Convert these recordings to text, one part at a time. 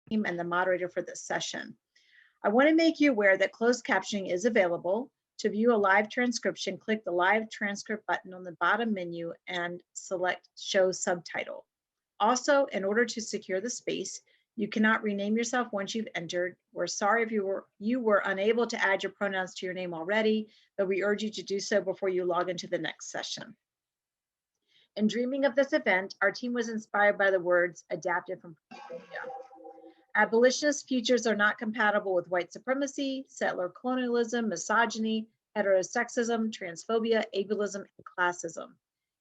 team and the moderator for this session. I want to make you aware that closed captioning is available. To view a live transcription, click the live transcript button on the bottom menu and select show subtitle. Also, in order to secure the space, you cannot rename yourself once you've entered. We're sorry if you were unable to add your pronouns to your name already, but we urge you to do so before you log into the next session. In dreaming of this event, our team was inspired by the words adapted from Pennsylvania. Abolitionist futures are not compatible with white supremacy, settler colonialism, misogyny, heterosexism, transphobia, ableism, and classism.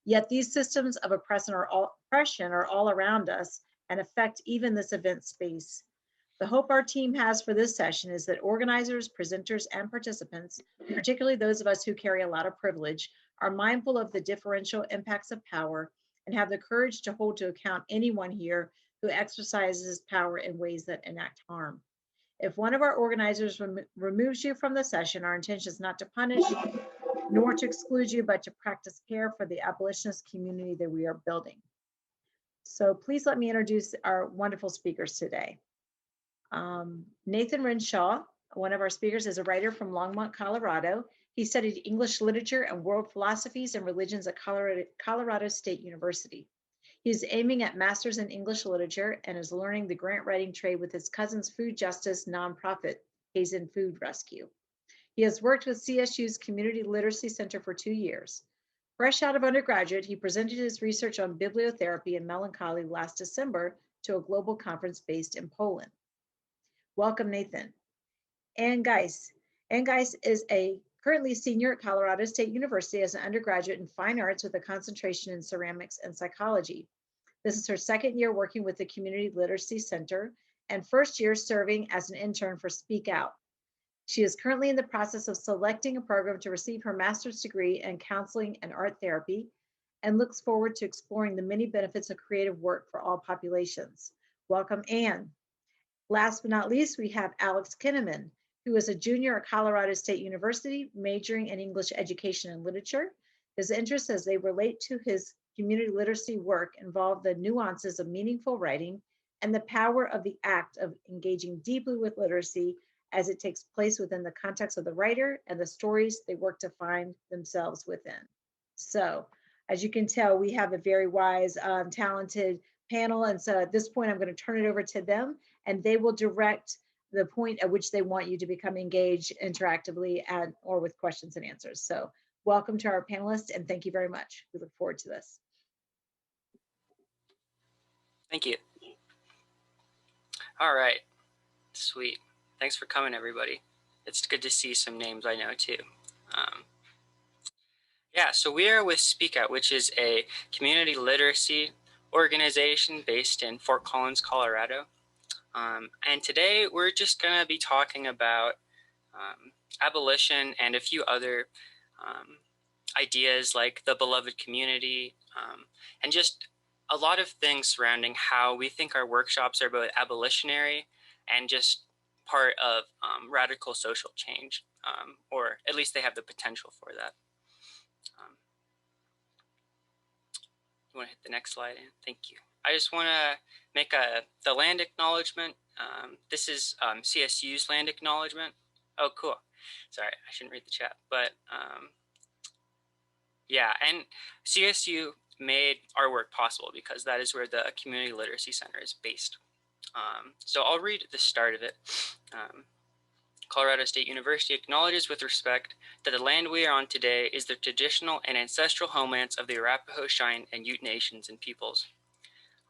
Yet these systems of oppression are all around us and affect even this event space. The hope our team has for this session is that organizers, presenters, and participants, particularly those of us who carry a lot of privilege, are mindful of the differential impacts of power and have the courage to hold to account anyone here who exercises power in ways that enact harm. If one of our organizers removes you from the session, our intention is not to punish nor to exclude you, but to practice care for the abolitionist community that we are building. So please let me introduce our wonderful speakers today. Nathan Renshaw, one of our speakers, is a writer from Longmont, Colorado. He studied English literature and world philosophies and religions at Colorado State University. He's aiming at master's in English literature and is learning the grant writing trade with his cousin's food justice nonprofit, Hazen Food Rescue. He has worked with CSU's Community Literacy Center for 2 years. Fresh out of undergraduate, he presented his research on bibliotherapy and melancholy last December to a global conference based in Poland. Welcome, Nathan. Ann Geisz. Ann Geisz is a currently senior at Colorado State University as an undergraduate in fine arts with a concentration in ceramics and psychology. This is her second year working with the Community Literacy Center and first year serving as an intern for Speak Out. She is currently in the process of selecting a program to receive her master's degree in counseling and art therapy and looks forward to exploring the many benefits of creative work for all populations. Welcome, Ann. Last but not least, we have Alex Kinnaman, who is a junior at Colorado State University, majoring in English education and literature. His interests as they relate to his community literacy work involve the nuances of meaningful writing and the power of the act of engaging deeply with literacy as it takes place within the context of the writer and the stories they work to find themselves within. So, as you can tell, we have a very wise, talented panel. And so at this point, I'm going to turn it over to them and they will direct the point at which they want you to become engaged interactively or with questions and answers. So welcome to our panelists and thank you very much. We look forward to this. Thank you. All right, sweet. Thanks for coming, everybody. It's good to see some names I know too. Yeah, so we are with Speak Out, which is a community literacy organization based in Fort Collins, Colorado. And today we're just going to be talking about abolition and a few other ideas like the beloved community and just a lot of things surrounding how we think our workshops are both abolitionary and just part of radical social change, or at least they have the potential for that. You want to hit the next slide? Thank you. I just want to make the land acknowledgement. This is CSU's land acknowledgement. Oh, cool. Sorry, I shouldn't read the chat. But yeah, and CSU made our work possible because that is where the Community Literacy Center is based. So I'll read the start of it. Colorado State University acknowledges with respect that the land we are on today is the traditional and ancestral homelands of the Arapaho, Cheyenne, and Ute nations and peoples.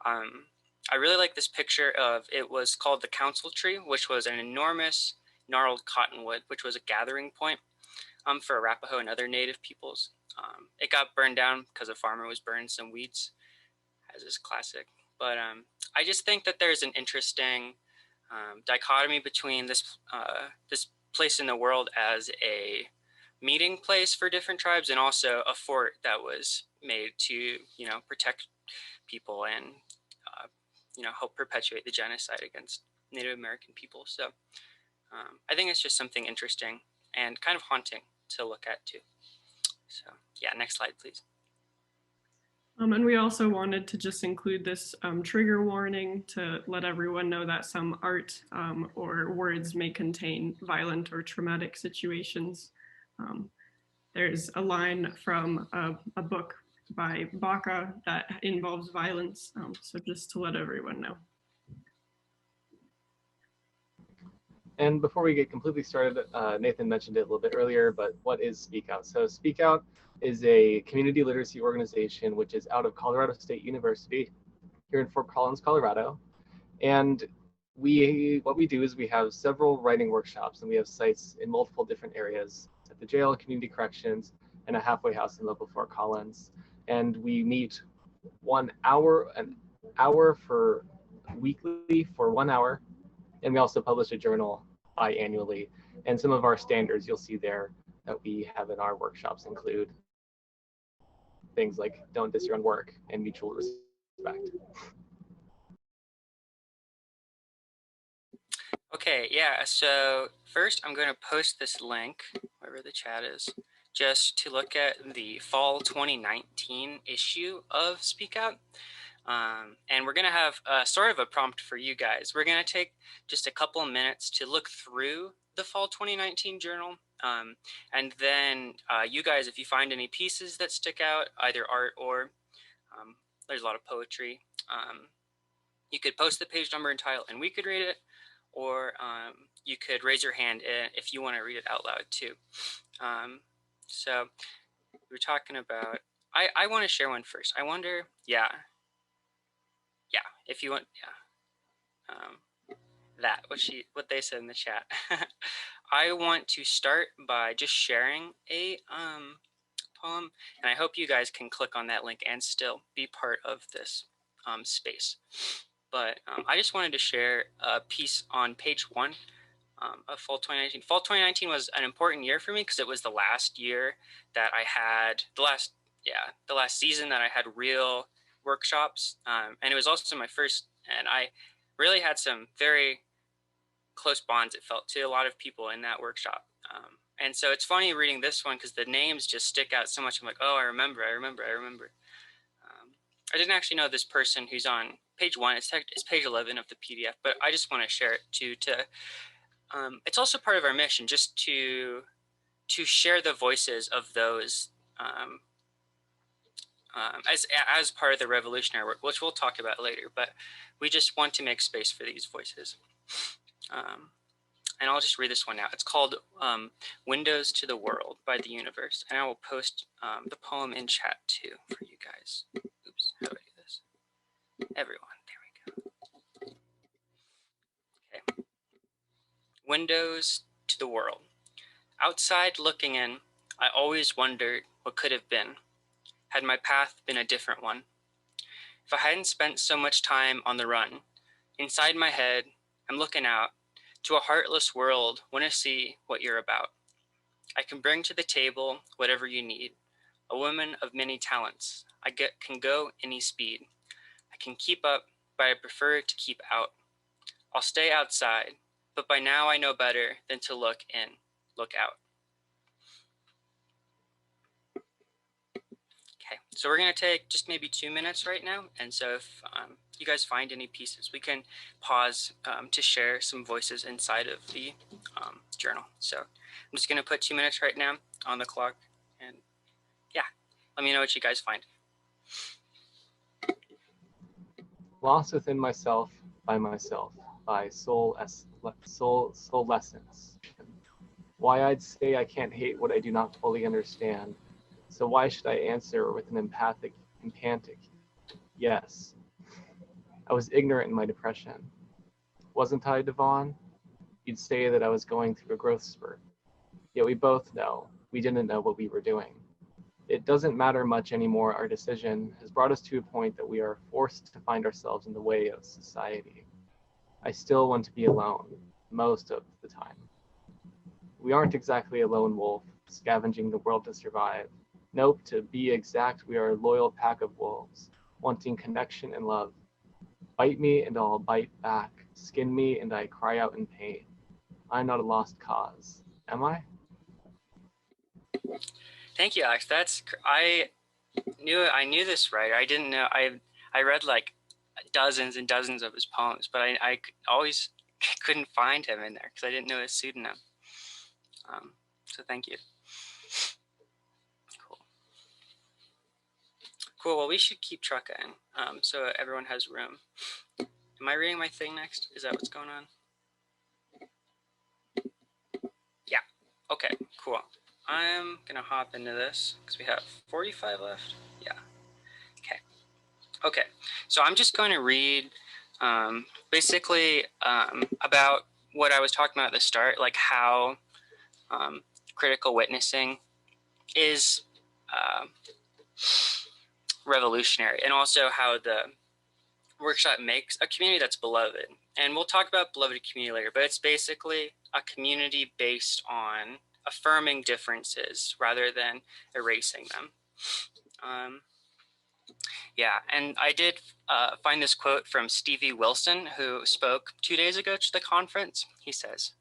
I really like this picture of, it was called the council tree, which was an enormous gnarled cottonwood, which was a gathering point for Arapaho and other native peoples. It got burned down because a farmer was burning some weeds, as is classic. But I just think that there's an interesting dichotomy between this this place in the world as a meeting place for different tribes and also a fort that was made to, protect people and, help perpetuate the genocide against Native American people. So I think it's just something interesting and kind of haunting to look at too. So yeah, next slide, please. And we also wanted to just include this trigger warning to let everyone know that some art or words may contain violent or traumatic situations. There's a line from a book by Baca that involves violence, so just to let everyone know. And before we get completely started, Nathan mentioned it a little bit earlier, but what is Speak Out? So Speak Out is a community literacy organization which is out of Colorado State University here in Fort Collins, Colorado. And what we do is we have several writing workshops, and we have sites in multiple different areas at the jail, community corrections, and a halfway house in local Fort Collins. And we meet an hour for weekly for 1 hour. And we also publish a journal biannually. And some of our standards you'll see there that we have in our workshops include things like don't diss your own work and mutual respect. Okay, yeah, so first I'm going to post this link, wherever the chat is, just to look at the fall 2019 issue of Speak Out. And we're going to have sort of a prompt for you guys. We're going to take just a couple of minutes to look through the fall 2019 journal. And then you guys, if you find any pieces that stick out, either art or there's a lot of poetry, you could post the page number and title and we could read it, or you could raise your hand if you want to read it out loud too. So we're talking about, I want to share one first. I wonder, yeah, if you want, what they said in the chat. I want to start by just sharing a poem, and I hope you guys can click on that link and still be part of this space. But I just wanted to share a piece on page 1 of fall 2019. Fall 2019 was an important year for me because it was the last year that I had, the last season that I had real workshops, and it was also my first, and I really had some very close bonds, it felt, to a lot of people in that workshop. And so it's funny reading this one because the names just stick out so much. I'm like, oh, I remember. I didn't actually know this person who's on page 1. It's page 11 of the PDF, but I just want to share it too. It's also part of our mission just to share the voices of those as part of the revolutionary work, which we'll talk about later, but we just want to make space for these voices. And I'll just read this one out. It's called Windows to the World by the Universe, and I will post the poem in chat too for you guys. Oops, how do I do this? Everyone, there we go. Okay. Windows to the world. Outside looking in, I always wondered what could have been, had my path been a different one. If I hadn't spent so much time on the run, inside my head, I'm looking out to a heartless world, want to see what you're about. I can bring to the table whatever you need, a woman of many talents. I can go any speed. I can keep up, but I prefer to keep out. I'll stay outside, but by now I know better than to look in, look out. Okay, so we're going to take just maybe 2 minutes right now. And so if you guys find any pieces, we can pause to share some voices inside of the journal. So I'm just going to put 2 minutes right now on the clock. And yeah, let me know what you guys find. Lost within myself, by soul lessons. Why I'd say I can't hate what I do not fully understand. So why should I answer with an empathic yes? I was ignorant in my depression. Wasn't I, Devon? You'd say that I was going through a growth spurt. Yet we both know we didn't know what we were doing. It doesn't matter much anymore. Our decision has brought us to a point that we are forced to find ourselves in the way of society. I still want to be alone, most of the time. We aren't exactly a lone wolf, scavenging the world to survive. Nope, to be exact, we are a loyal pack of wolves, wanting connection and love. Bite me and I'll bite back. Skin me and I cry out in pain. I'm not a lost cause, am I? Thank you, Alex. I knew this writer. I didn't know. I read like dozens and dozens of his poems, but I always couldn't find him in there because I didn't know his pseudonym. So thank you. Cool. Cool. Well, we should keep trucking so everyone has room. Am I reading my thing next? Is that what's going on? Yeah. Okay, cool. I'm going to hop into this because we have 45 left. Yeah. Okay. Okay. So I'm just going to read basically about what I was talking about at the start, like how critical witnessing is revolutionary, and also how the workshop makes a community that's beloved. And we'll talk about beloved community later, but it's basically a community based on affirming differences rather than erasing them. Yeah, and I did find this quote from Stevie Wilson, who spoke 2 days ago to the conference. He says,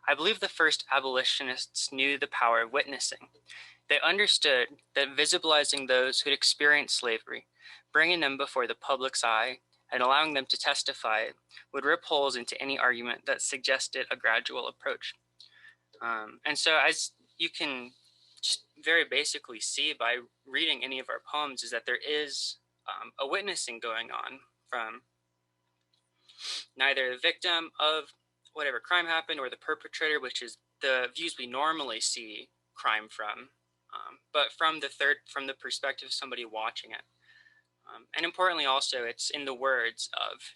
"I believe the first abolitionists knew the power of witnessing. They understood that visibilizing those who'd experienced slavery, bringing them before the public's eye, and allowing them to testify would rip holes into any argument that suggested a gradual approach." And so as you can just very basically see by reading any of our poems is that there is a witnessing going on from neither the victim of whatever crime happened or the perpetrator, which is the views we normally see crime from, but from the perspective of somebody watching it. And importantly also, it's in the words of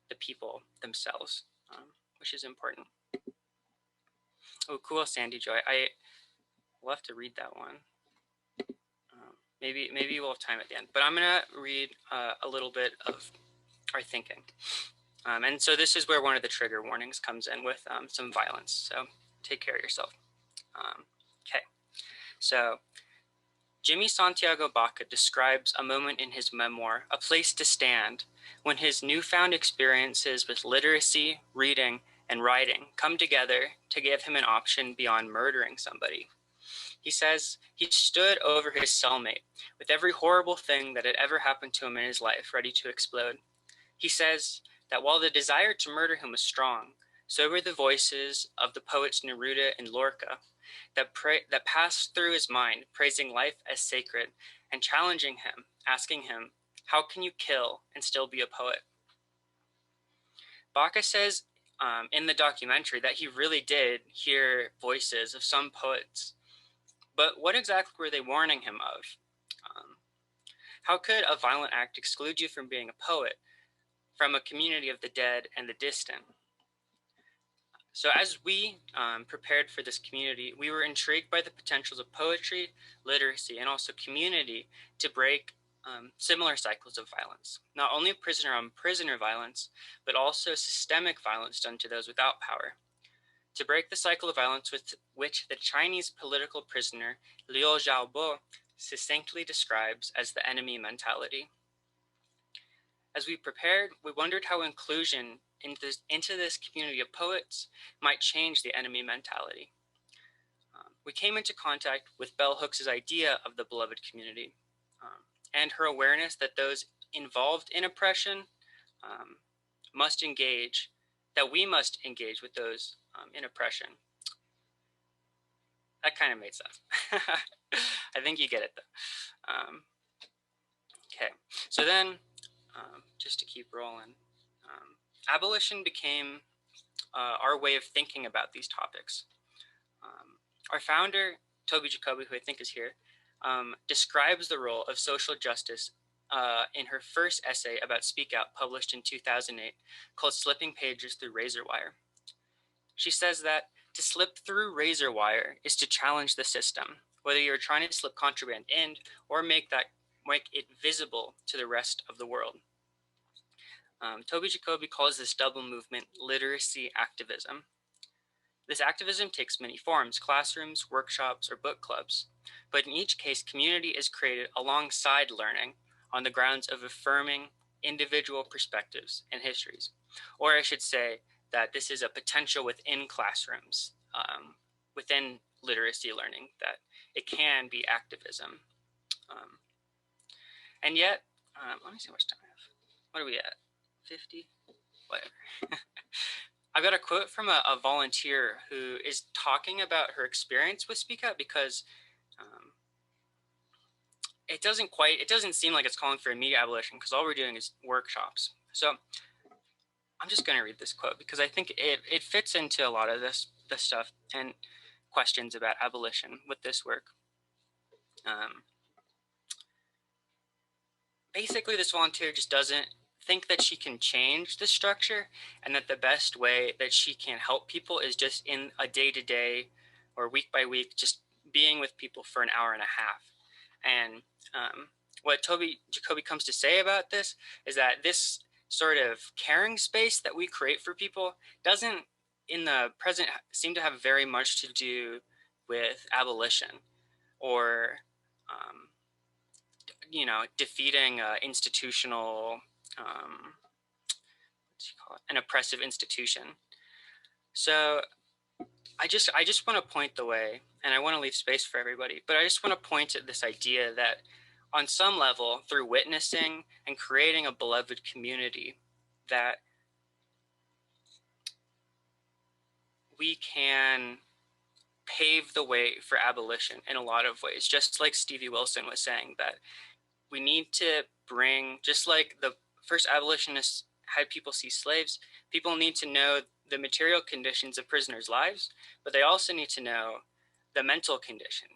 the people themselves, which is important. Oh, cool, Sandy Joy. We'll have to read that one. Maybe we'll have time at the end, but I'm gonna read a little bit of our thinking. And so this is where one of the trigger warnings comes in with some violence. So take care of yourself. Okay, so Jimmy Santiago Baca describes a moment in his memoir, A Place to Stand, when his newfound experiences with literacy, reading, and writing come together to give him an option beyond murdering somebody. He says he stood over his cellmate with every horrible thing that had ever happened to him in his life ready to explode. He says that while the desire to murder him was strong, so were the voices of the poets Neruda and Lorca that passed through his mind, praising life as sacred and challenging him, asking him, how can you kill and still be a poet? Baca says in the documentary that he really did hear voices of some poets. But what exactly were they warning him of? How could a violent act exclude you from being a poet, from a community of the dead and the distant? So as we prepared for this community, we were intrigued by the potentials of poetry, literacy, and also community to break similar cycles of violence. Not only prisoner-on-prisoner violence, but also systemic violence done to those without power. To break the cycle of violence with which the Chinese political prisoner Liu Xiaobo succinctly describes as the enemy mentality. As we prepared, we wondered how inclusion into this community of poets might change the enemy mentality. We came into contact with Bell Hooks' idea of the beloved community and her awareness that those involved in oppression we must engage with those in oppression. That kind of made sense. I think you get it though. Okay, so then just to keep rolling, abolition became our way of thinking about these topics. Our founder, Toby Jacoby, who I think is here, describes the role of social justice in her first essay about Speak Out, published in 2008, called Slipping Pages Through Razor Wire. She says that to slip through razor wire is to challenge the system, whether you're trying to slip contraband in or make it visible to the rest of the world. Toby Jacoby calls this double movement literacy activism. This activism takes many forms: classrooms, workshops, or book clubs. But in each case, community is created alongside learning on the grounds of affirming individual perspectives and histories. Or I should say that this is a potential within classrooms, within literacy learning, that it can be activism And yet, let me see how much time I have. What are we at? 50? Whatever. I got a quote from a volunteer who is talking about her experience with Speak Out, because it doesn't seem like it's calling for immediate abolition, because all we're doing is workshops. So I'm just going to read this quote because I think it fits into a lot of this stuff and questions about abolition with this work. Basically, this volunteer just doesn't think that she can change the structure, and that the best way that she can help people is just in a day-to-day or week by week, just being with people for an hour and a half. And what Jacoby comes to say about this is that this sort of caring space that we create for people doesn't in the present seem to have very much to do with abolition or defeating institutional an oppressive institution. So I just want to point the way, and I want to leave space for everybody, but I just want to point at this idea that on some level, through witnessing and creating a beloved community, that we can pave the way for abolition in a lot of ways, just like Stevie Wilson was saying, that we need to bring, just like the first abolitionists had people see slaves, people need to know the material conditions of prisoners' lives, but they also need to know the mental condition,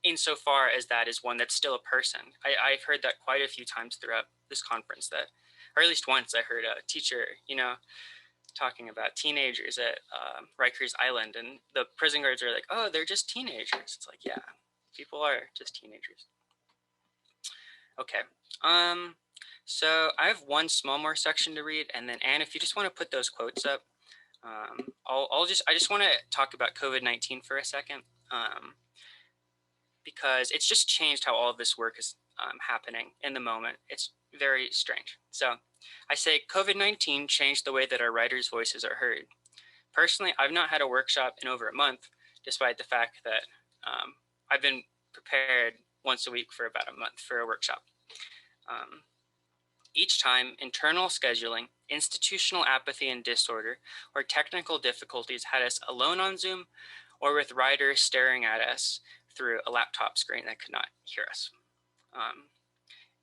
insofar as that is one that's still a person. I've heard that quite a few times throughout this conference, that, or at least once I heard a teacher, talking about teenagers at Rikers Island, and the prison guards are like, oh, they're just teenagers. It's like, yeah, people are just teenagers. Okay. So I have one small more section to read, and then Anne, if you just want to put those quotes up, I just want to talk about COVID-19 for a second, because it's just changed how all of this work is happening in the moment. It's very strange. So I say COVID-19 changed the way that our writers' voices are heard. Personally, I've not had a workshop in over a month, despite the fact that I've been prepared once a week for about a month for a workshop. Each time, internal scheduling, institutional apathy and disorder, or technical difficulties had us alone on Zoom, or with writers staring at us through a laptop screen that could not hear us.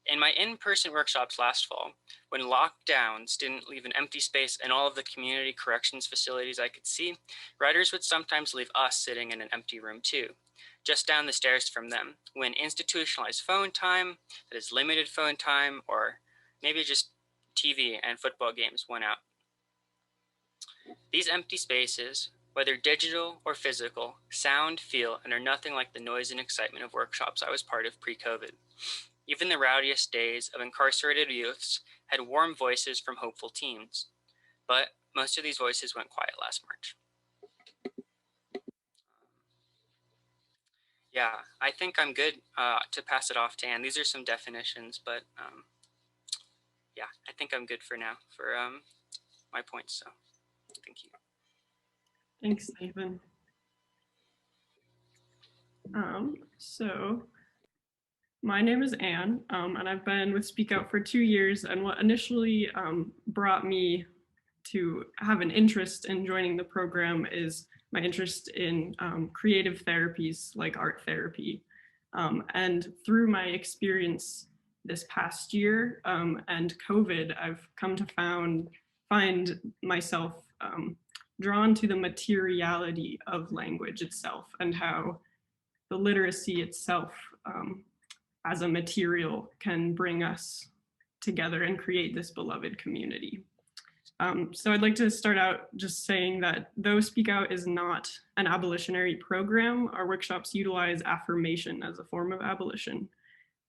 In my in-person workshops last fall, when lockdowns didn't leave an empty space in all of the community corrections facilities I could see, writers would sometimes leave us sitting in an empty room too, just down the stairs from them, when institutionalized phone time, that is limited phone time, or maybe just TV and football games went out. These empty spaces, whether digital or physical, sound, feel, and are nothing like the noise and excitement of workshops I was part of pre-COVID. Even the rowdiest days of incarcerated youths had warm voices from hopeful teens, but most of these voices went quiet last March. Yeah, I think I'm good to pass it off to Anne. These are some definitions, but yeah, I think I'm good for now for my points, so thank you. Thanks, Nathan. So my name is Anne, and I've been with Speak Out for 2 years, and what initially brought me to have an interest in joining the program is my interest in creative therapies like art therapy. And through my experience this past year and COVID, I've come to find myself drawn to the materiality of language itself, and how the literacy itself as a material can bring us together and create this beloved community. So I'd like to start out just saying that though Speak Out is not an abolitionary program, our workshops utilize affirmation as a form of abolition.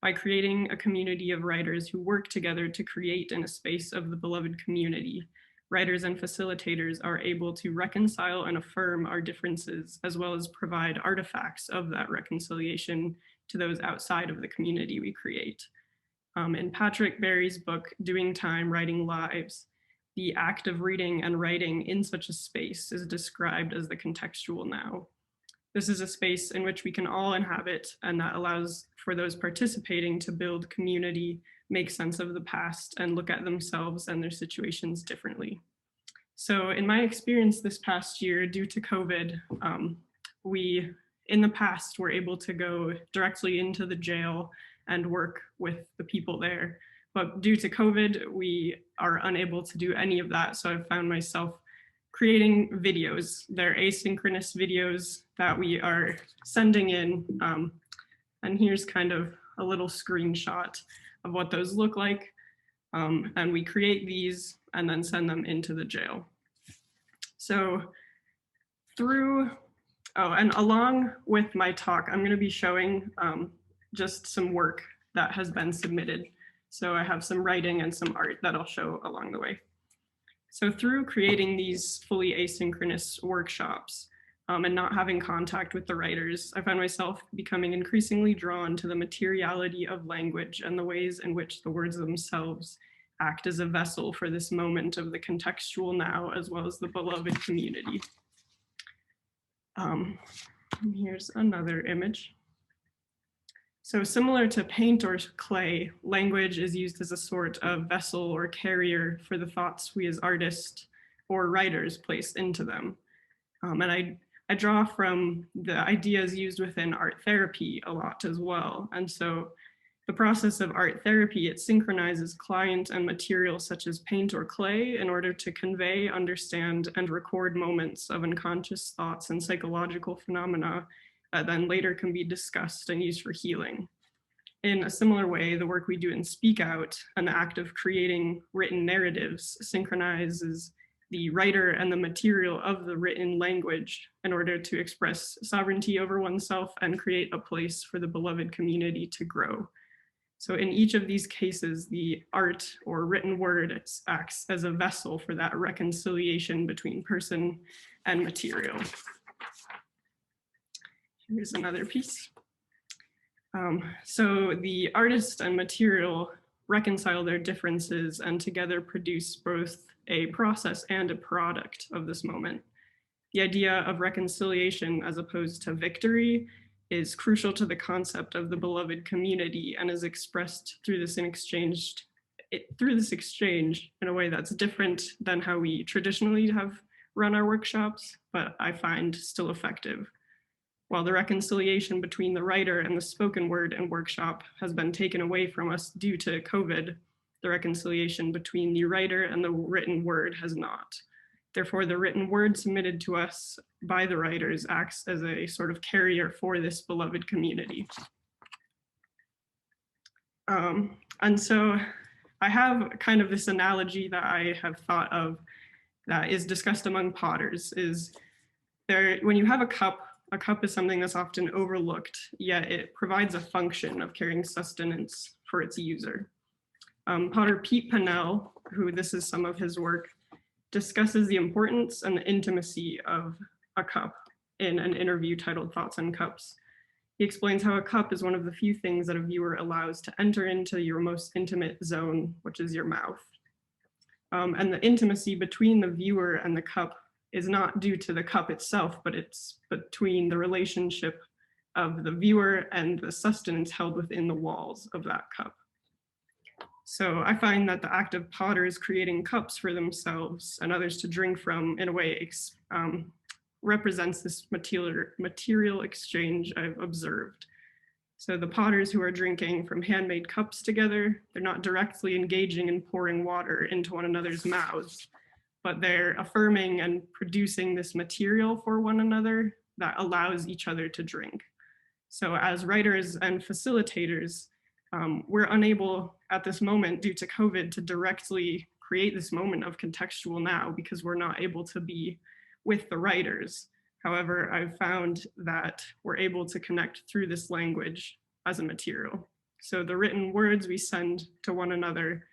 By creating a community of writers who work together to create in a space of the beloved community, writers and facilitators are able to reconcile and affirm our differences, as well as provide artifacts of that reconciliation to those outside of the community we create. In Patrick Barry's book, Doing Time, Writing Lives, the act of reading and writing in such a space is described as the contextual now. This is a space in which we can all inhabit, and that allows for those participating to build community, make sense of the past, and look at themselves and their situations differently. So in my experience this past year, due to COVID, we in the past were able to go directly into the jail and work with the people there. But due to COVID, we are unable to do any of that. So I've found myself creating videos. They're asynchronous videos that we are sending in. And here's kind of a little screenshot of what those look like. And we create these and then send them into the jail. So and along with my talk, I'm going to be showing just some work that has been submitted. So I have some writing and some art that I'll show along the way. So through creating these fully asynchronous workshops and not having contact with the writers, I found myself becoming increasingly drawn to the materiality of language and the ways in which the words themselves act as a vessel for this moment of the contextual now, as well as the beloved community. Here's another image. So similar to paint or clay, language is used as a sort of vessel or carrier for the thoughts we as artists or writers place into them. And I draw from the ideas used within art therapy a lot as well. And so the process of art therapy, it synchronizes client and material such as paint or clay in order to convey, understand, and record moments of unconscious thoughts and psychological phenomena that then later can be discussed and used for healing. In a similar way, the work we do in Speak Out and the act of creating written narratives synchronizes the writer and the material of the written language in order to express sovereignty over oneself and create a place for the beloved community to grow. So in each of these cases, the art or written word acts as a vessel for that reconciliation between person and material. Here's another piece. So the artist and material reconcile their differences and together produce both a process and a product of this moment. The idea of reconciliation as opposed to victory is crucial to the concept of the beloved community and is expressed through this exchange in a way that's different than how we traditionally have run our workshops, but I find still effective. While the reconciliation between the writer and the spoken word in workshop has been taken away from us due to COVID, the reconciliation between the writer and the written word has not. Therefore, the written word submitted to us by the writers acts as a sort of carrier for this beloved community. And so I have kind of this analogy that I have thought of that is discussed among potters is when you have a cup is something that's often overlooked, yet it provides a function of carrying sustenance for its user. Potter Pete Pennell, who this is some of his work, discusses the importance and the intimacy of a cup in an interview titled Thoughts on Cups. He explains how a cup is one of the few things that a viewer allows to enter into your most intimate zone, which is your mouth. And the intimacy between the viewer and the cup is not due to the cup itself, but it's between the relationship of the viewer and the sustenance held within the walls of that cup. So I find that the act of potters creating cups for themselves and others to drink from in a way represents this material exchange I've observed. So the potters who are drinking from handmade cups together, they're not directly engaging in pouring water into one another's mouths, but they're affirming and producing this material for one another that allows each other to drink. So as writers and facilitators, we're unable at this moment due to COVID to directly create this moment of contextual now because we're not able to be with the writers. However, I've found that we're able to connect through this language as a material. So the written words we send to one another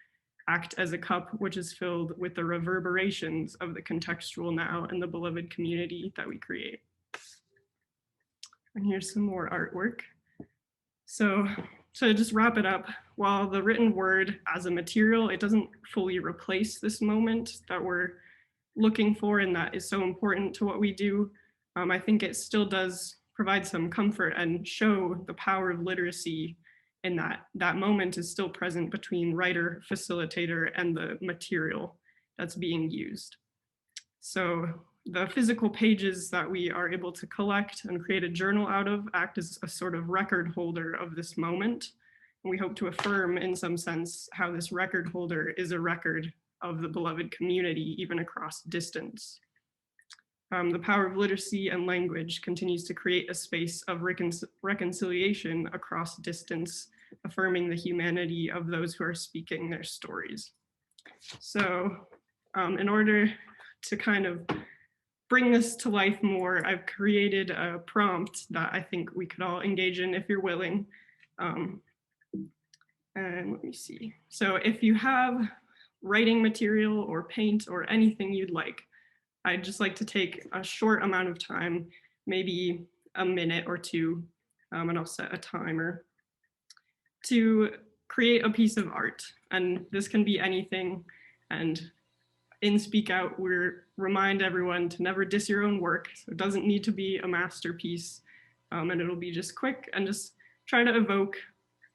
act as a cup which is filled with the reverberations of the contextual now and the beloved community that we create. And here's some more artwork. So to just wrap it up, while the written word as a material, it doesn't fully replace this moment that we're looking for and that is so important to what we do, I think it still does provide some comfort and show the power of literacy in that moment is still present between writer, facilitator, and the material that's being used. So the physical pages that we are able to collect and create a journal out of act as a sort of record holder of this moment. And we hope to affirm in some sense how this record holder is a record of the beloved community, even across distance. The power of literacy and language continues to create a space of reconciliation across distance, affirming the humanity of those who are speaking their stories. So in order to kind of bring this to life more, I've created a prompt that I think we could all engage in if you're willing. And let me see. So if you have writing material or paint or anything you'd like, I'd just like to take a short amount of time, maybe a minute or two, and I'll set a timer, to create a piece of art. And this can be anything. And in Speak Out, we remind everyone to never diss your own work. So it doesn't need to be a masterpiece, and it'll be just quick and just try to evoke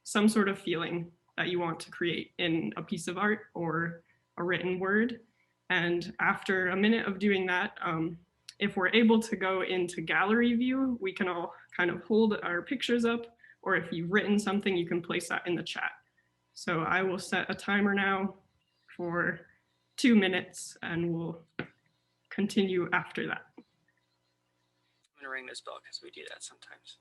some sort of feeling that you want to create in a piece of art or a written word. And after a minute of doing that, if we're able to go into gallery view, we can all kind of hold our pictures up, or if you've written something, you can place that in the chat. So I will set a timer now for 2 minutes and we'll continue after that. I'm gonna ring this bell because we do that sometimes.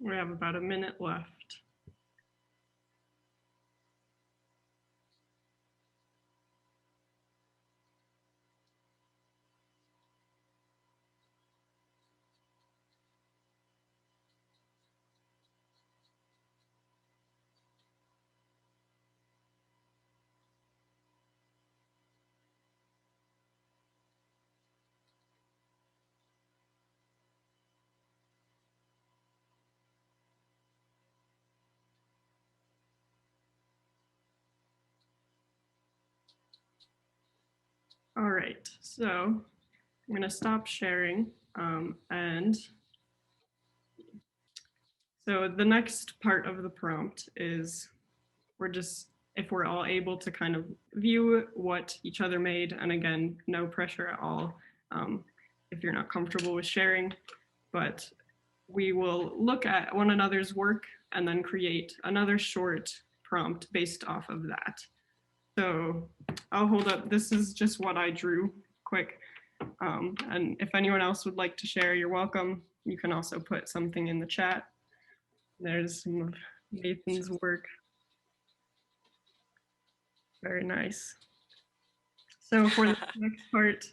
We have about a minute left. All right, so I'm gonna stop sharing and so the next part of the prompt is if we're all able to kind of view what each other made, and again, no pressure at all if you're not comfortable with sharing, but we will look at one another's work and then create another short prompt based off of that. So I'll hold up, this is just what I drew quick. And if anyone else would like to share, you're welcome. You can also put something in the chat. There's some of Nathan's work. Very nice. So for the next part,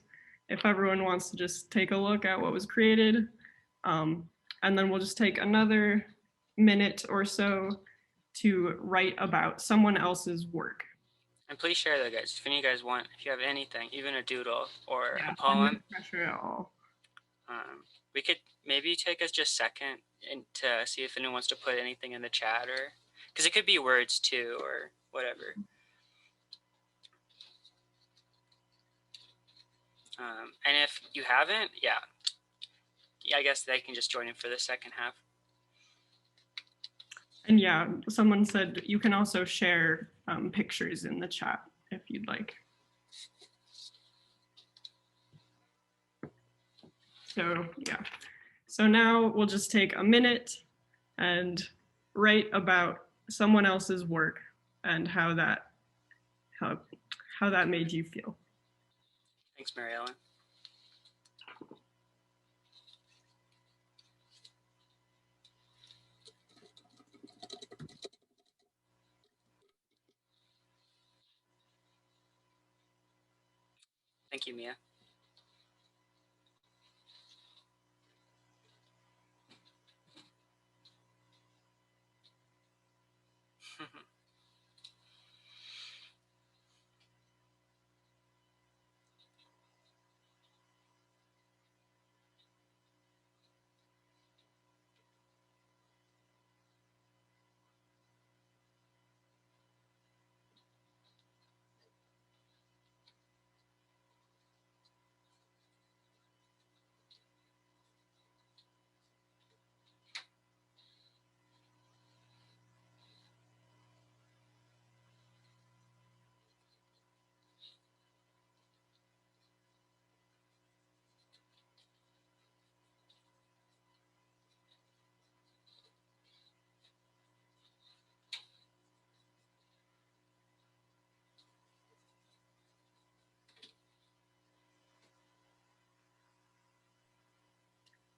if everyone wants to just take a look at what was created, and then we'll just take another minute or so to write about someone else's work. And please share that, guys. If any of you guys want, if you have anything, even a doodle or Yeah, a poem, no pressure at all. we could maybe take us just a second and to see if anyone wants to put anything in the chat, or because it could be words too or whatever. And if you haven't, yeah, I guess they can just join in for the second half. And yeah, someone said you can also share pictures in the chat if you'd like. So yeah, so now we'll just take a minute and write about someone else's work and how that made you feel. Thanks, Mary Ellen. Thank you, Mia.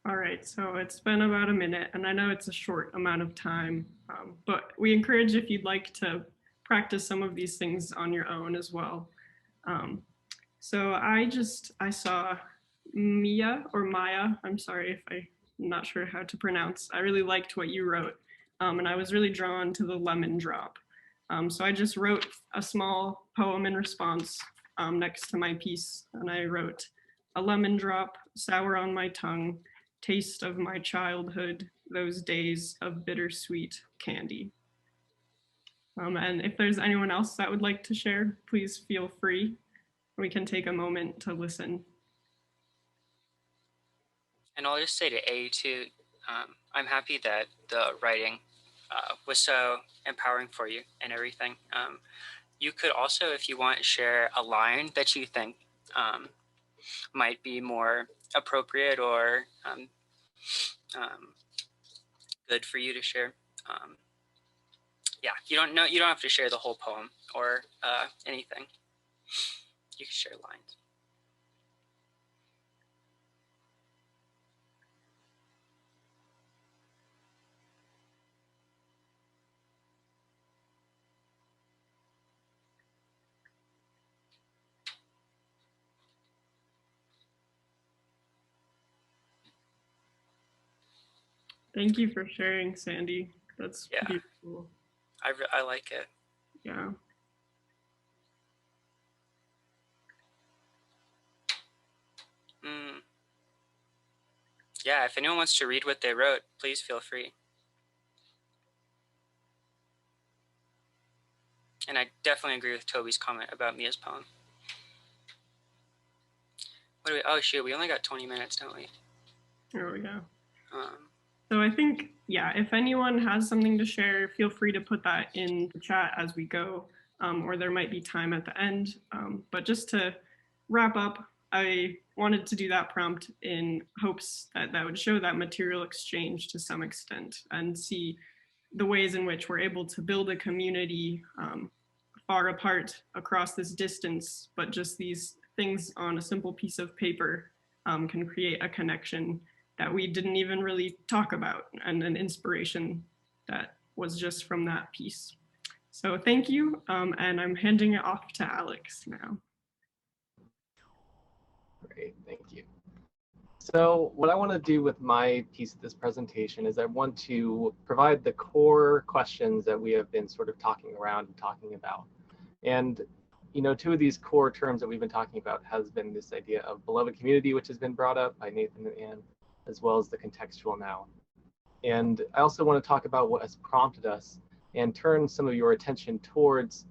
All right, so it's been about a minute, and I know it's a short amount of time, but we encourage if you'd like to practice some of these things on your own as well. So I saw Mia or Maya, I'm sorry if I'm not sure how to pronounce. I really liked what you wrote, and I was really drawn to the lemon drop. So I just wrote a small poem in response next to my piece, and I wrote, "A lemon drop, sour on my tongue, taste of my childhood, those days of bittersweet candy." And if there's anyone else that would like to share, please feel free. We can take a moment to listen. And I'll just say to A too, I'm happy that the writing was so empowering for you and everything. You could also, if you want, share a line that you think might be more appropriate or good for you to share. Yeah, you don't have to share the whole poem or anything. You can share lines. Thank you for sharing, Sandy. That's beautiful. I like it. Yeah. Yeah, if anyone wants to read what they wrote, please feel free. And I definitely agree with Toby's comment about Mia's poem. Oh shoot, we only got 20 minutes, don't we? There we go. So I think, yeah, if anyone has something to share, feel free to put that in the chat as we go, or there might be time at the end. But just to wrap up, I wanted to do that prompt in hopes that that would show that material exchange to some extent and see the ways in which we're able to build a community far apart across this distance, but just these things on a simple piece of paper can create a connection that we didn't even really talk about, and an inspiration that was just from that piece. So thank you, and I'm handing it off to Alex now. Great, thank you. So what I want to do with my piece of this presentation is I want to provide the core questions that we have been sort of talking around and talking about. And two of these core terms that we've been talking about has been this idea of beloved community, which has been brought up by Nathan and Anne, as well as the contextual now. And I also want to talk about what has prompted us and turn some of your attention towards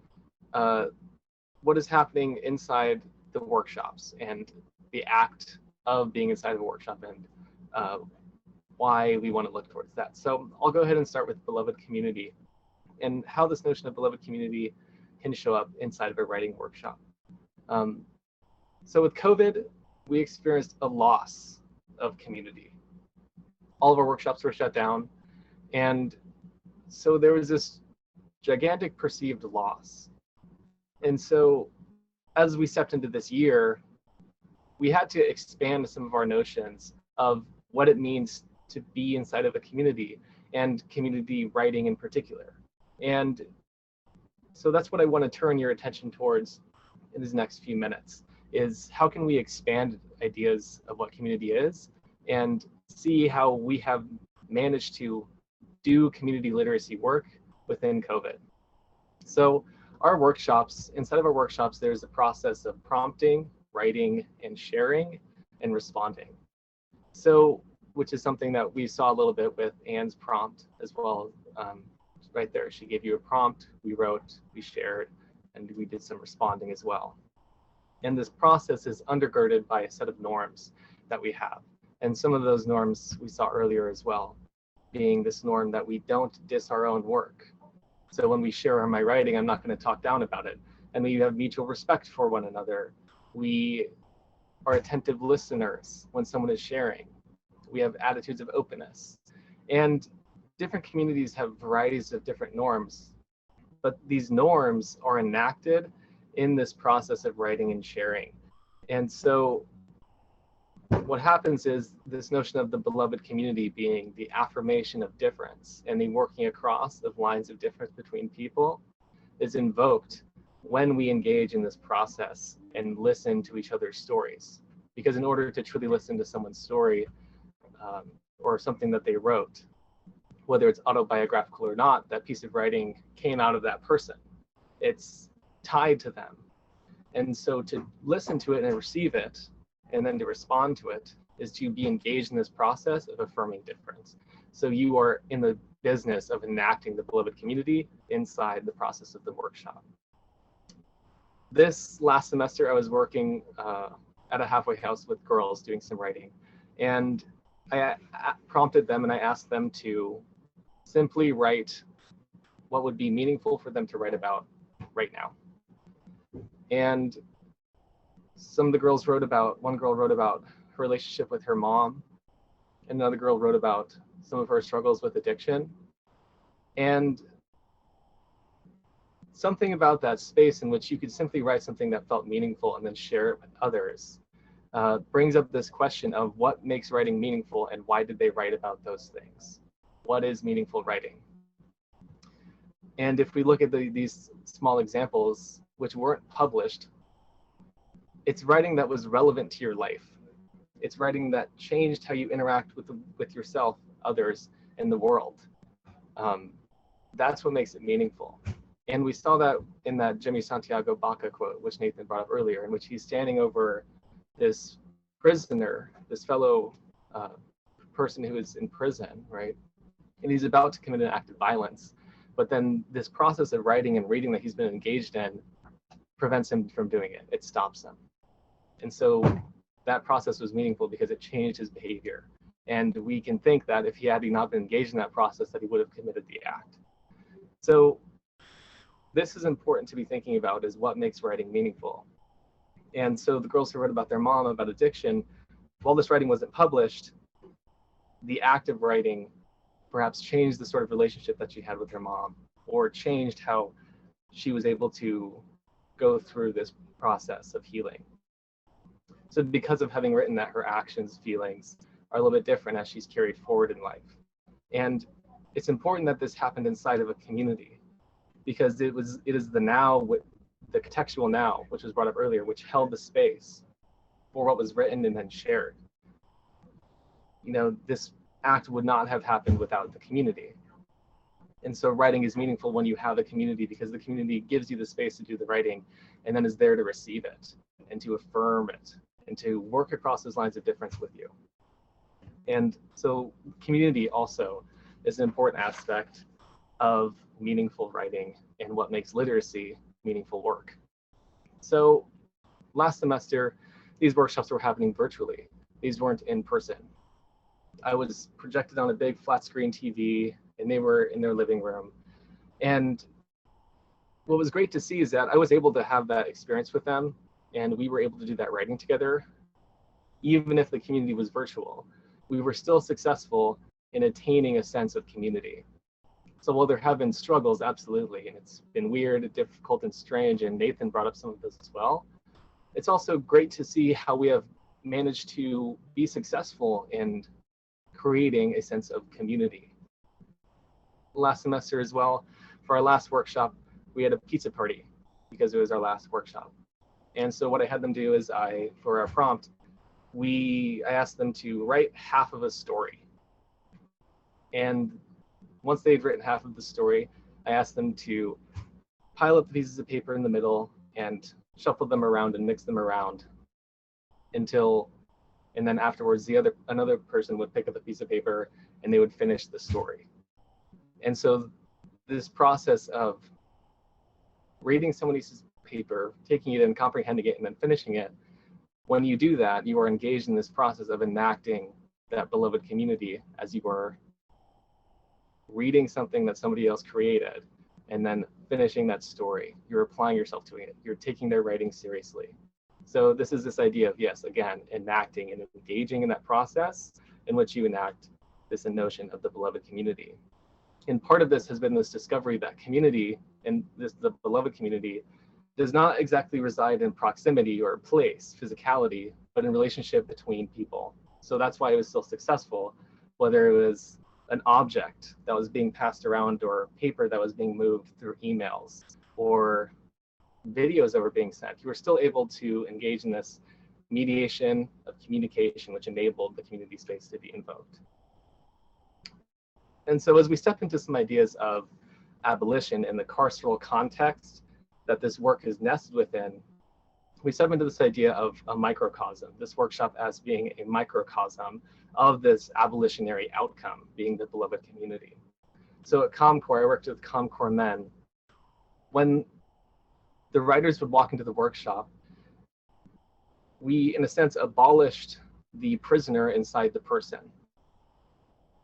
what is happening inside the workshops and the act of being inside of a workshop and why we want to look towards that. So I'll go ahead and start with beloved community and how this notion of beloved community can show up inside of a writing workshop. So with COVID, we experienced a loss of community. All of our workshops were shut down. And so there was this gigantic perceived loss. And so as we stepped into this year, we had to expand some of our notions of what it means to be inside of a community and community writing in particular. And so that's what I want to turn your attention towards in these next few minutes, is how can we expand ideas of what community is and see how we have managed to do community literacy work within COVID. So our workshops, inside of our workshops, there's a process of prompting, writing, and sharing, and responding. So, which is something that we saw a little bit with Anne's prompt as well. Right there, she gave you a prompt, we wrote, we shared, and we did some responding as well. And this process is undergirded by a set of norms that we have. And some of those norms we saw earlier as well, being this norm that we don't diss our own work. So when we share my writing, I'm not going to talk down about it. And we have mutual respect for one another. We are attentive listeners when someone is sharing. We have attitudes of openness. And different communities have varieties of different norms, but these norms are enacted in this process of writing and sharing. And so what happens is this notion of the beloved community being the affirmation of difference and the working across of lines of difference between people is invoked when we engage in this process and listen to each other's stories. Because in order to truly listen to someone's story or something that they wrote, whether it's autobiographical or not, that piece of writing came out of that person. It's tied to them. And so to listen to it and receive it, and then to respond to it, is to be engaged in this process of affirming difference. So you are in the business of enacting the beloved community inside the process of the workshop. This last semester, I was working at a halfway house with girls doing some writing. And I prompted them and I asked them to simply write what would be meaningful for them to write about right now. And some of the girls wrote about, one girl wrote about her relationship with her mom. Another girl wrote about some of her struggles with addiction. And something about that space in which you could simply write something that felt meaningful and then share it with others brings up this question of what makes writing meaningful and why did they write about those things? What is meaningful writing? And if we look at these small examples, which weren't published, it's writing that was relevant to your life. It's writing that changed how you interact with yourself, others, and the world. That's what makes it meaningful. And we saw that in that Jimmy Santiago Baca quote, which Nathan brought up earlier, in which he's standing over this prisoner, this fellow person who is in prison, right? And he's about to commit an act of violence. But then this process of writing and reading that he's been engaged in prevents him from doing it. It stops him. And so that process was meaningful because it changed his behavior. And we can think that if he had not been engaged in that process, that he would have committed the act. So this is important to be thinking about, is what makes writing meaningful. And so the girls who wrote about their mom, about addiction, while this writing wasn't published, the act of writing perhaps changed the sort of relationship that she had with her mom, or changed how she was able to go through this process of healing. So because of having written that, her actions, feelings are a little bit different as she's carried forward in life. And it's important that this happened inside of a community, because it is the now, the contextual now, which was brought up earlier, which held the space for what was written and then shared. You know, this act would not have happened without the community. And so writing is meaningful when you have a community, because the community gives you the space to do the writing and then is there to receive it and to affirm it and to work across those lines of difference with you. And so community also is an important aspect of meaningful writing and what makes literacy meaningful work. So last semester, these workshops were happening virtually. These weren't in person. I was projected on a big flat screen TV and they were in their living room. And what was great to see is that I was able to have that experience with them, and we were able to do that writing together. even if the community was virtual, we were still successful in attaining a sense of community. So while there have been struggles, absolutely, and it's been weird, difficult, and strange, and Nathan brought up some of this as well, it's also great to see how we have managed to be successful in creating a sense of community. Last semester as well, for our last workshop, we had a pizza party because it was our last workshop. And so what I had them do is for our prompt, I asked them to write half of a story. And once they'd written half of the story, I asked them to pile up the pieces of paper in the middle and shuffle them around and mix them around and then afterwards another person would pick up a piece of paper and they would finish the story. And so this process of reading somebody's paper, taking it in, comprehending it, and then finishing it, when you do that, you are engaged in this process of enacting that beloved community as you are reading something that somebody else created and then finishing that story. You're applying yourself to it. You're taking their writing seriously. So this is this idea of, yes, again, enacting and engaging in that process in which you enact this notion of the beloved community. And part of this has been this discovery that community and the beloved community does not exactly reside in proximity or place, physicality, but in relationship between people. So that's why it was so successful, whether it was an object that was being passed around or paper that was being moved through emails or videos that were being sent. You were still able to engage in this mediation of communication, which enabled the community space to be invoked. And so as we step into some ideas of abolition in the carceral context that this work is nested within, we step into this idea of a microcosm, this workshop as being a microcosm of this abolitionary outcome, being the beloved community. So at ComCore, I worked with ComCore men. When the writers would walk into the workshop, we, in a sense, abolished the prisoner inside the person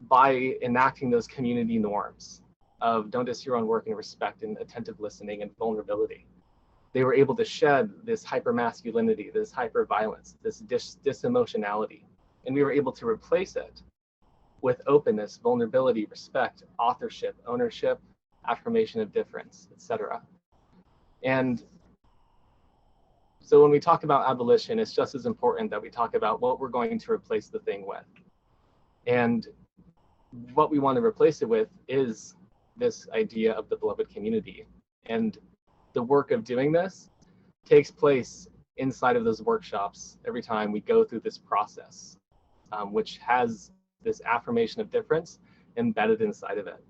by enacting those community norms of don't diss your own work and respect and attentive listening and vulnerability. They were able to shed this hypermasculinity, this hyperviolence, this disemotionality, and we were able to replace it with openness, vulnerability, respect, authorship, ownership, affirmation of difference, etc. And so when we talk about abolition, it's just as important that we talk about what we're going to replace the thing with. And what we want to replace it with is this idea of the beloved community. And the work of doing this takes place inside of those workshops every time we go through this process, which has this affirmation of difference embedded inside of it.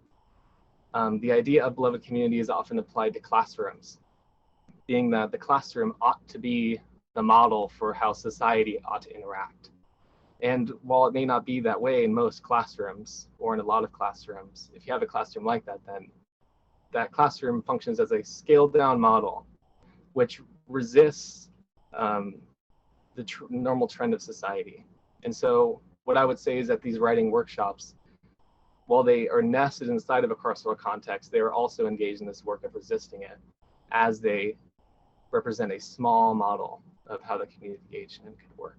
The idea of beloved community is often applied to classrooms, being that the classroom ought to be the model for how society ought to interact. And while it may not be that way in most classrooms or in a lot of classrooms, if you have a classroom like that, then that classroom functions as a scaled down model, which resists the normal trend of society. And so what I would say is that these writing workshops, while they are nested inside of a carceral context, they are also engaged in this work of resisting it as they represent a small model of how the community engagement could work.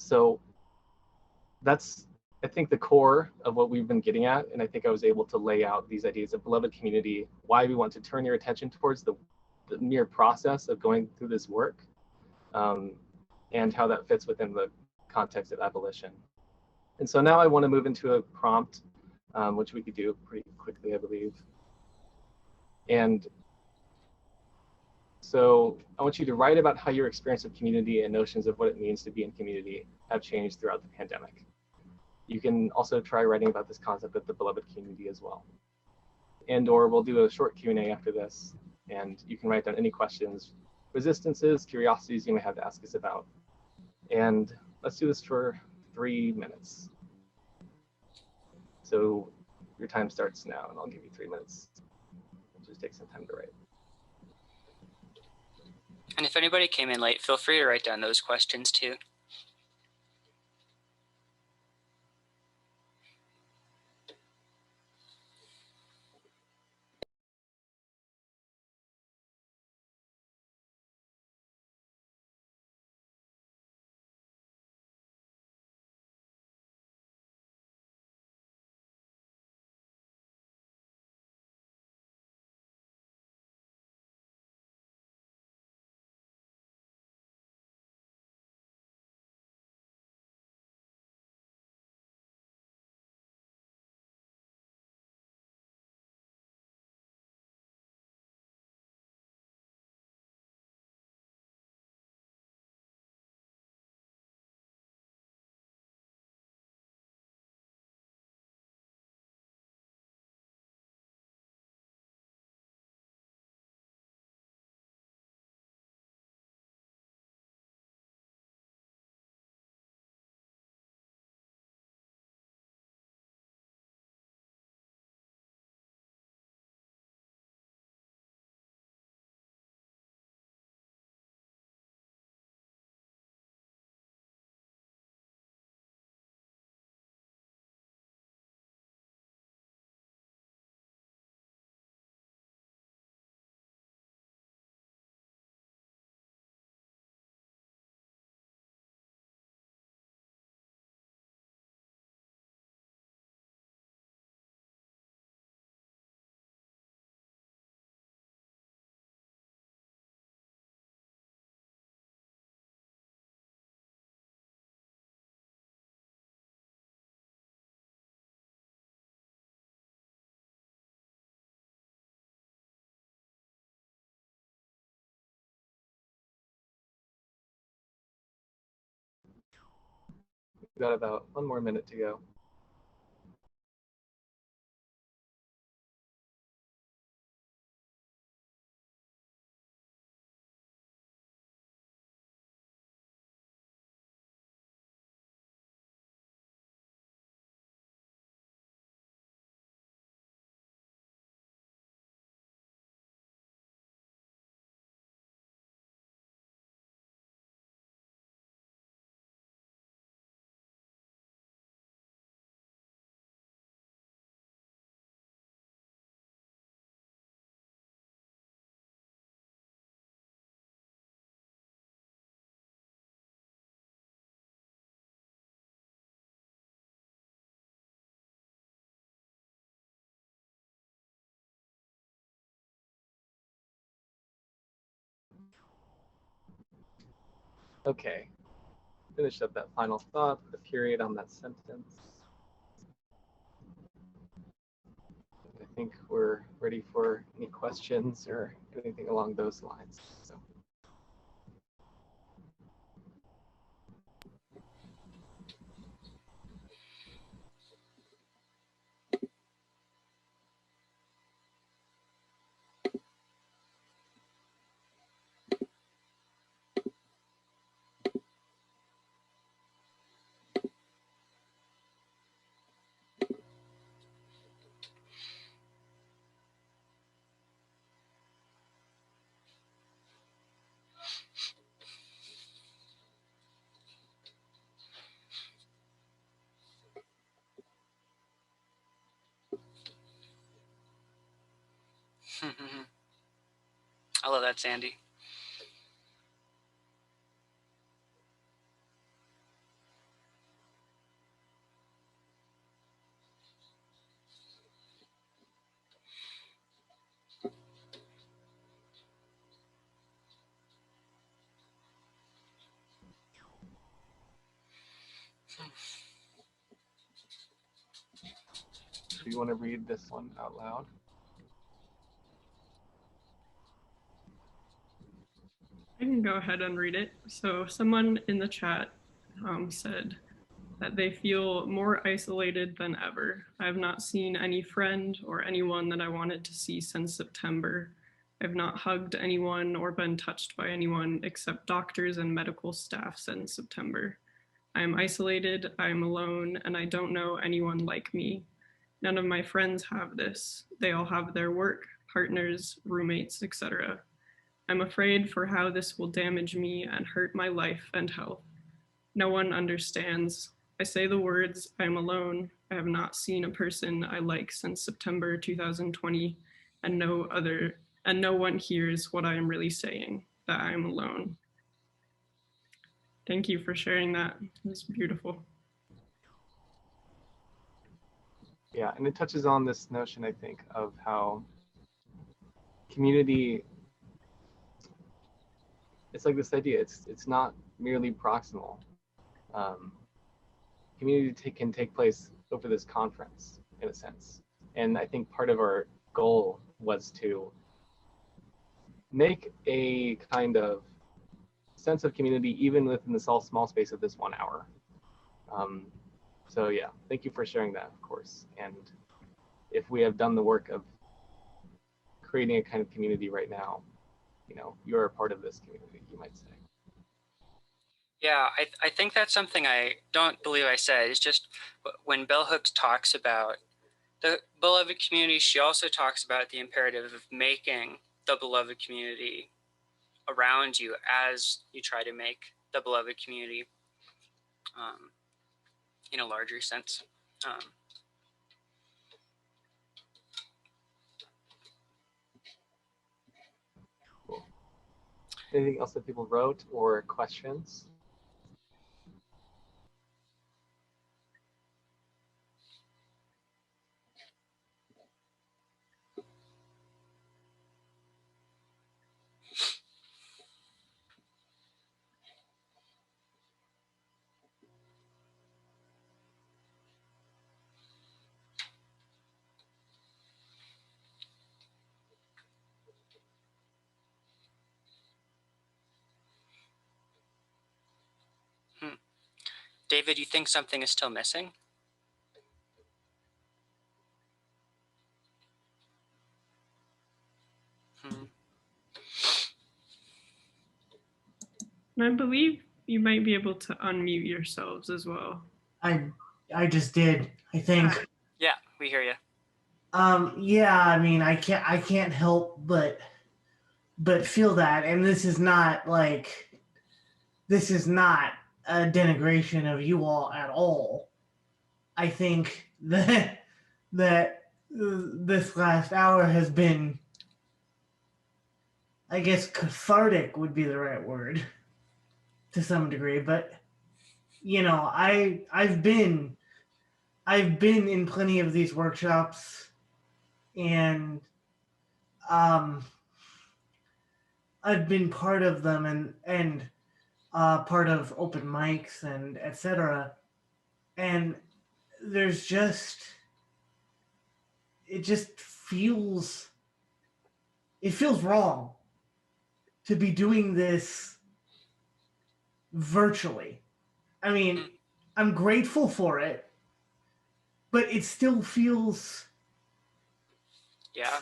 So that's, I think, the core of what we've been getting at. And I think I was able to lay out these ideas of beloved community, why we want to turn your attention towards the mere process of going through this work, and how that fits within the context of abolition. And so now I want to move into a prompt, which we could do pretty quickly, I believe. And so I want you to write about how your experience of community and notions of what it means to be in community have changed throughout the pandemic. You can also try writing about this concept of the beloved community as well. And/or we'll do a short Q&A after this, and you can write down any questions, resistances, curiosities you may have to ask us about. And let's do this for 3 minutes. So your time starts now, and I'll give you 3 minutes. Just take some time to write. And if anybody came in late, feel free to write down those questions too. We've got about 1 more minute to go. Okay, finish up that final thought, put a period on that sentence. I think we're ready for any questions or anything along those lines. So. I love that, Sandy. Do you want to read this one out loud? I can go ahead and read it. So someone in the chat said that they feel more isolated than ever. I have not seen any friend or anyone that I wanted to see since September. I've not hugged anyone or been touched by anyone except doctors and medical staff since September. I am isolated, I am alone, and I don't know anyone like me. None of my friends have this. They all have their work, partners, roommates, etc. I'm afraid for how this will damage me and hurt my life and health. No one understands. I say the words, I am alone. I have not seen a person I like since September 2020, and no one hears what I am really saying, that I am alone. Thank you for sharing that. It was beautiful. Yeah, and it touches on this notion, I think, of how community, it's like this idea, it's not merely proximal. Community can take place over this conference, in a sense. And I think part of our goal was to make a kind of sense of community even within the small space of this 1 hour. So yeah, thank you for sharing that, of course. And if we have done the work of creating a kind of community right now, you know, you're a part of this community, you might say. Yeah, I think that's something I don't believe I said. It's just when Bell Hooks talks about the beloved community, she also talks about the imperative of making the beloved community around you as you try to make the beloved community in a larger sense. Cool. Anything else that people wrote or questions? David, you think something is still missing? And I believe you might be able to unmute yourselves as well. I just did, I think. Yeah, we hear you. Yeah, I mean, I can't help but feel that, and this is not a denigration of you all at all. I think that this last hour has been, I guess, cathartic would be the right word to some degree, but you know, I've been in plenty of these workshops, and I've been part of them and part of open mics and etc. And there's just, it feels wrong to be doing this virtually. I mean, I'm grateful for it, but it still feels. Yeah.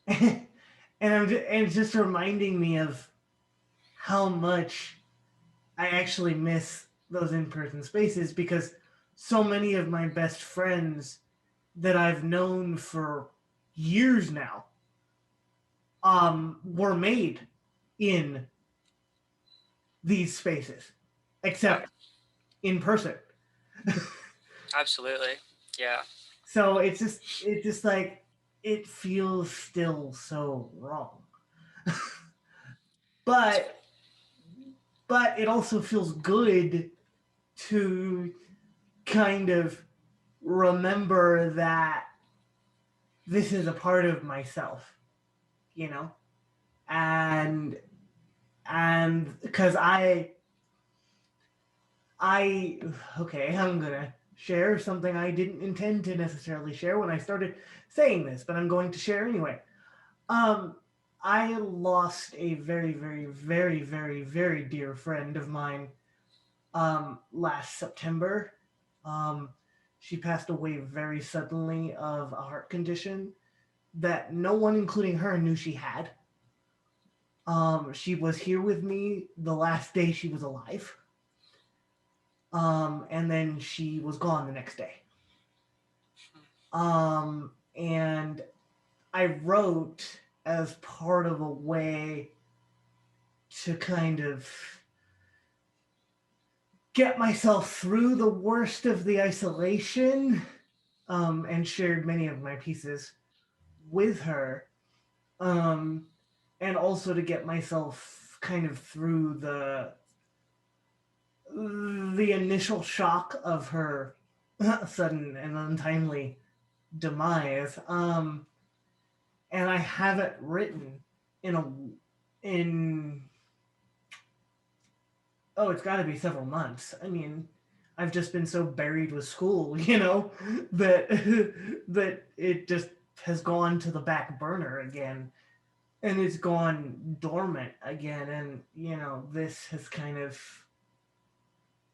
and it's just reminding me of how much I actually miss those in-person spaces, because so many of my best friends that I've known for years now were made in these spaces, except in person. Absolutely. Yeah. So it's just like, it feels still so wrong. but it also feels good to kind of remember that this is a part of myself, you know? And because okay, I'm gonna share something I didn't intend to necessarily share when I started saying this, but I'm going to share anyway. I lost a very, very, very, very, very dear friend of mine last September. She passed away very suddenly of a heart condition that no one, including her, knew she had. She was here with me the last day she was alive. And then she was gone the next day. And I wrote as part of a way to kind of get myself through the worst of the isolation, and shared many of my pieces with her, and also to get myself kind of through the initial shock of her sudden and untimely demise. And I haven't written in it's got to be several months. I mean, I've just been so buried with school, you know, that it just has gone to the back burner again, and it's gone dormant again. And, you know, this has kind of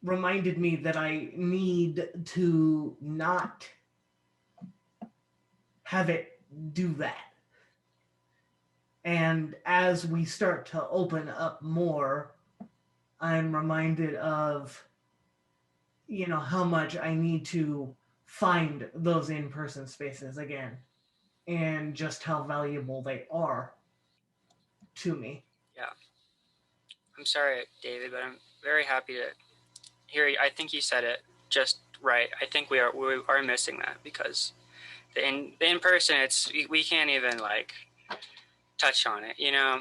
reminded me that I need to not have it do that. And as we start to open up more, I'm reminded of, you know, how much I need to find those in-person spaces again, and just how valuable they are to me. Yeah. I'm sorry, David, but I'm very happy to hear you. I think you said it just right. I think we are missing that, because the in-person, we can't even like touch on it, you know,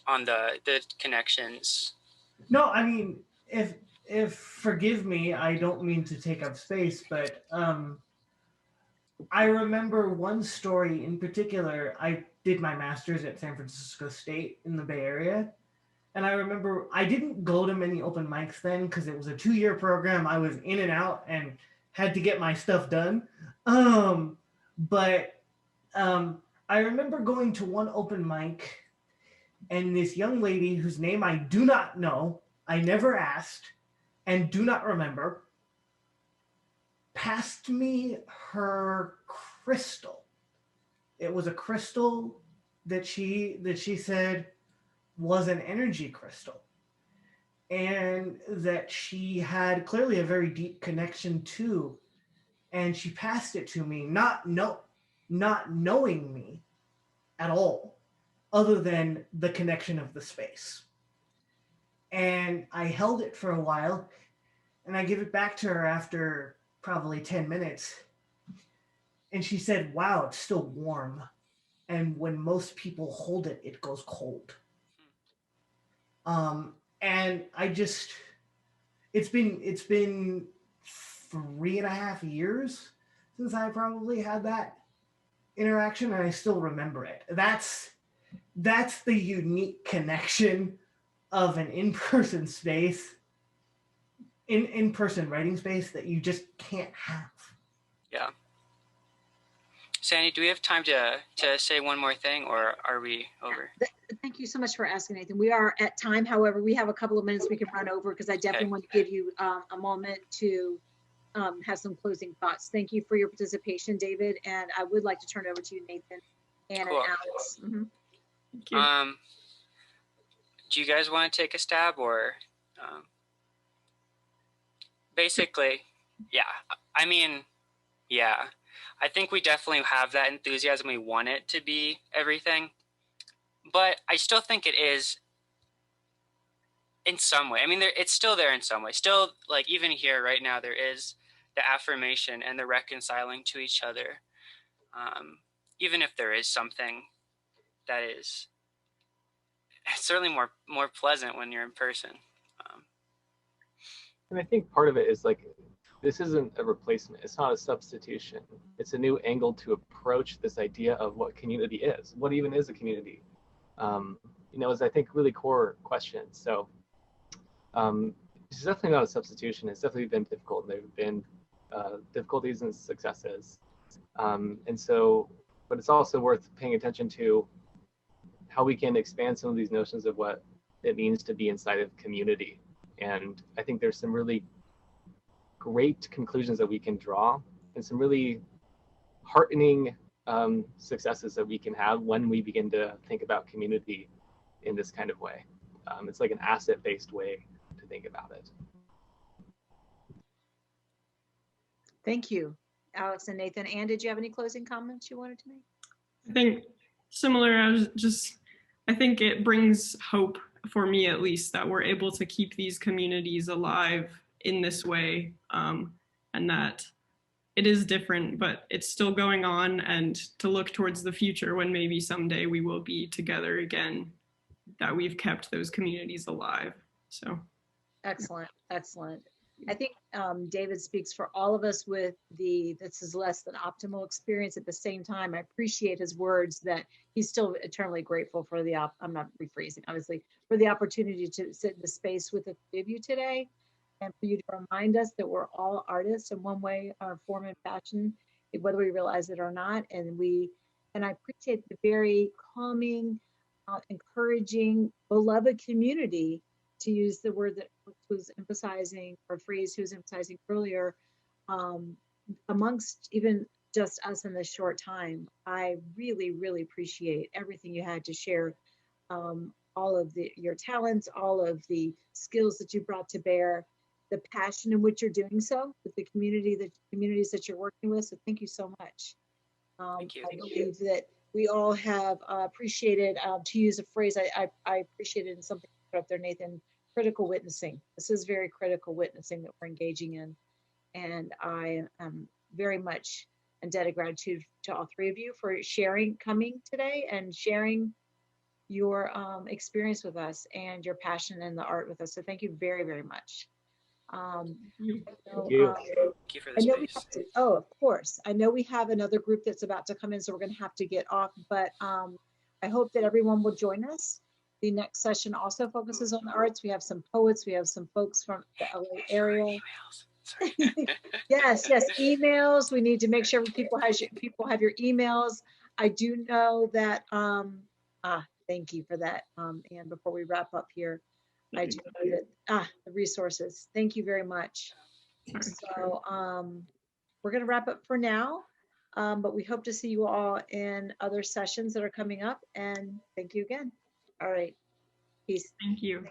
on the connections. No, I mean, if forgive me, I don't mean to take up space, but I remember one story in particular. I did my master's at San Francisco State in the Bay Area, and I remember I didn't go to many open mics then because it was a 2-year program. I was in and out and had to get my stuff done. But I remember going to one open mic, and this young lady whose name I do not know, I never asked, and do not remember, passed me her crystal. It was a crystal that she said was an energy crystal, and that she had clearly a very deep connection to, and she passed it to me, not knowing me at all, other than the connection of the space. And I held it for a while, and I give it back to her after probably 10 minutes. And she said, "Wow, it's still warm. And when most people hold it, it goes cold." And I just, it's been 3.5 years since I probably had that interaction, and I still remember it. That's the unique connection of an in-person space, in-person writing space, that you just can't have. Yeah. Sandy, do we have time to say one more thing, or are we over? Thank you so much for asking, Nathan. We are at time. However, we have a couple of minutes we can run over, because I definitely want to give you a moment to have some closing thoughts. Thank you for your participation, David. And I would like to turn it over to you, Nathan, and Cool. Alex. Thank you. Do you guys want to take a stab, or basically, yeah, I mean, yeah, I think we definitely have that enthusiasm. We want it to be everything, but I still think it is in some way. I mean, it's still there in some way. Still, like, even here right now, there is the affirmation and the reconciling to each other. Even if there is something that is certainly more pleasant when you're in person. And I think part of it is, like, this isn't a replacement. It's not a substitution. It's a new angle to approach this idea of what community is. What even is a community? Is, I think, really core question. So it's definitely not a substitution. It's definitely been difficult. There have been difficulties and successes. But it's also worth paying attention to how we can expand some of these notions of what it means to be inside of community. And I think there's some really great conclusions that we can draw, and some really heartening successes that we can have when we begin to think about community in this kind of way. It's like an asset-based way to think about it. Thank you, Alex and Nathan. Anne, did you have any closing comments you wanted to make? I think similar, I think it brings hope, for me at least, that we're able to keep these communities alive in this way, and that it is different, but it's still going on, and to look towards the future when maybe someday we will be together again, that we've kept those communities alive. So excellent. I think David speaks for all of us with this is less than optimal experience. At the same time, I appreciate his words that he's still eternally grateful for I'm not rephrasing, obviously, for the opportunity to sit in the space with the three of you today, and for you to remind us that we're all artists in one way or form and fashion, whether we realize it or not. And I appreciate the very calming, encouraging, beloved community, to use the word that was emphasizing, or phrase he was emphasizing earlier, amongst even just us in this short time. I really, really appreciate everything you had to share, all of your talents, all of the skills that you brought to bear, the passion in which you're doing so with the communities that you're working with. So thank you so much. Thank you. I believe that we all have appreciated, to use a phrase I appreciated in something you put up there, Nathan, critical witnessing. This is very critical witnessing that we're engaging in. And I am very much indebted of gratitude to all three of you for coming today and sharing your experience with us and your passion in the art with us. So thank you very, very much. Thank you. Thank you for the space. Of course. I know we have another group that's about to come in, so we're going to have to get off, but I hope that everyone will join us. The next session also focuses on the arts. We have some poets, we have some folks from the LA area. Yes, emails. We need to make sure people have your emails. I do know that, thank you for that. And before we wrap up here, I do need it. The resources. Thank you very much. Sorry. So we're going to wrap up for now, but we hope to see you all in other sessions that are coming up. And thank you again. All right. Peace. Thank you.